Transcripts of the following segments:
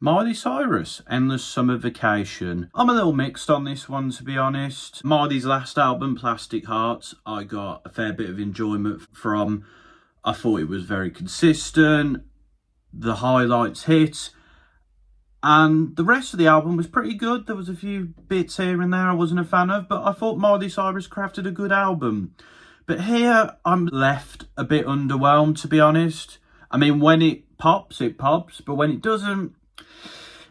Miley Cyrus, Endless Summer Vacation. I'm a little mixed on this one, to be honest. Miley's last album, Plastic Hearts, I got a fair bit of enjoyment from. I thought it was very consistent. The highlights hit. And the rest of the album was pretty good. There was a few bits here and there I wasn't a fan of, but I thought Miley Cyrus crafted a good album. But here, I'm left a bit underwhelmed, to be honest. I mean, when it pops, but when it doesn't,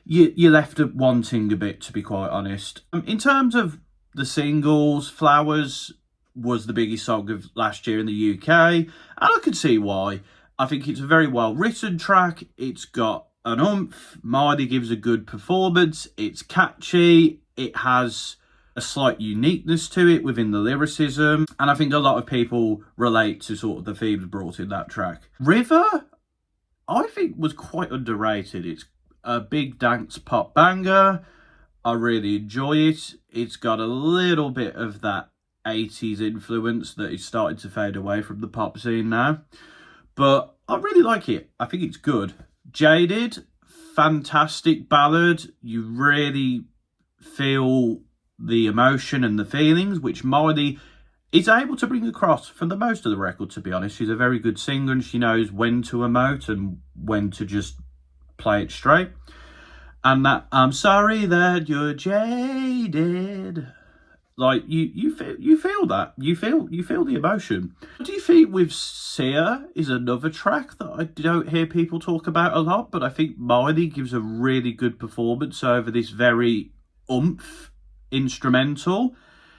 you're left wanting a bit, to be quite honest. In terms of the singles, Flowers was the biggest song of last year in the UK, and I could see why. I think it's a very well-written track. It's got an oomph. Miley gives a good performance. It's catchy. It has a slight uniqueness to it within the lyricism, and I think a lot of people relate to sort of the themes brought in that track. River, I think, was quite underrated. It's a big dance pop banger. I really enjoy it. It's got a little bit of that 80s influence that is starting to fade away from the pop scene now. But I really like it. I think it's good. Jaded, fantastic ballad. You really feel the emotion and the feelings, which Miley is able to bring across for the most of the record, to be honest. She's a very good singer and she knows when to emote and when to just play it straight. And that I'm sorry that you're jaded. Like you feel that. You feel the emotion. What do you think with Sia is another track that I don't hear people talk about a lot, but I think Miley gives a really good performance over this very oomph instrumental.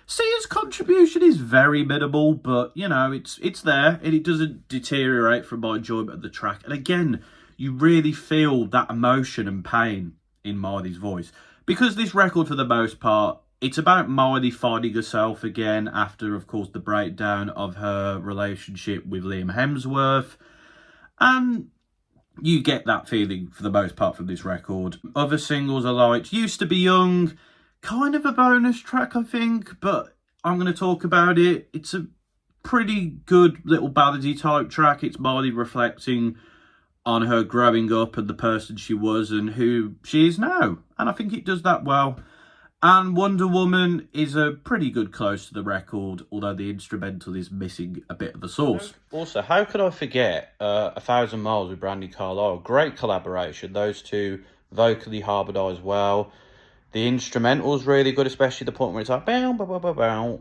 Sia's contribution is very minimal, but you know, it's there and it doesn't deteriorate from my enjoyment of the track. And again, you really feel that emotion and pain in Miley's voice. Because this record, for the most part, it's about Miley finding herself again after, of course, the breakdown of her relationship with Liam Hemsworth. And you get that feeling, for the most part, from this record. Other singles I liked, Used to Be Young, kind of a bonus track, I think, but I'm going to talk about it. It's a pretty good little ballady type track. It's Miley reflecting on her growing up and the person she was and who she is now. And I think it does that well. And Wonder Woman is a pretty good close to the record, although the instrumental is missing a bit of the sauce. Also, how could I forget 1,000 Miles with Brandy Carlisle? Great collaboration. Those two vocally harmonise well. The instrumental's really good, especially the point where it's like bow, bow, bow, bow, bow.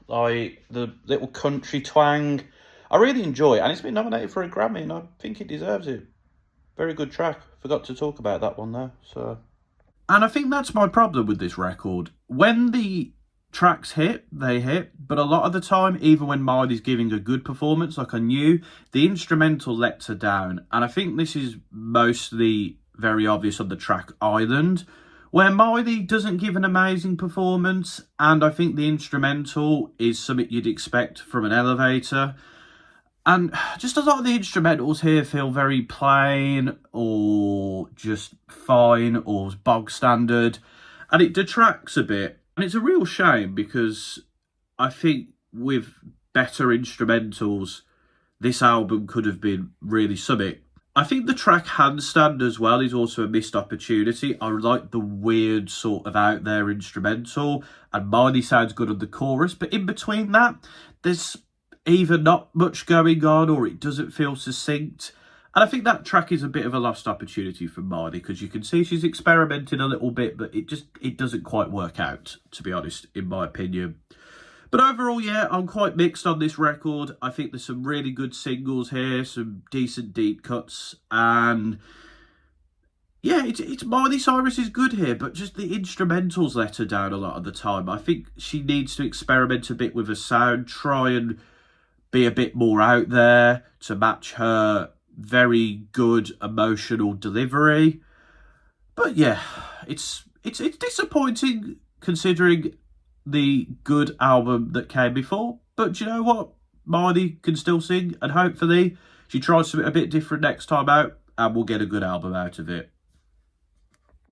Like the little country twang. I really enjoy it, and it's been nominated for a Grammy, and I think it deserves it. Very good track. Forgot to talk about that one though. And I think that's my problem with this record. When the tracks hit, they hit, but a lot of the time, even when Miley's giving a good performance, like I knew, the instrumental lets her down. And I think this is mostly very obvious on the track Island, where Miley doesn't give an amazing performance, and I think the instrumental is something you'd expect from an Elevator. And just a lot of the instrumentals here feel very plain or just fine or bog standard. And it detracts a bit. And it's a real shame because I think with better instrumentals, this album could have been really something. I think the track Handstand as well is also a missed opportunity. I like the weird sort of out there instrumental. And Miley sounds good on the chorus. But in between that, there's either not much going on or it doesn't feel succinct. And I think that track is a bit of a lost opportunity for Miley because you can see she's experimenting a little bit, but it doesn't quite work out, to be honest, in my opinion. But overall, yeah, I'm quite mixed on this record. I think there's some really good singles here, some decent deep cuts, and yeah, it's Miley Cyrus is good here, but just the instrumentals let her down a lot of the time. I think she needs to experiment a bit with her sound, try and be a bit more out there to match her very good emotional delivery. But yeah, it's disappointing considering the good album that came before. But you know what? Miley can still sing, and hopefully she tries something a bit different next time out and we'll get a good album out of it.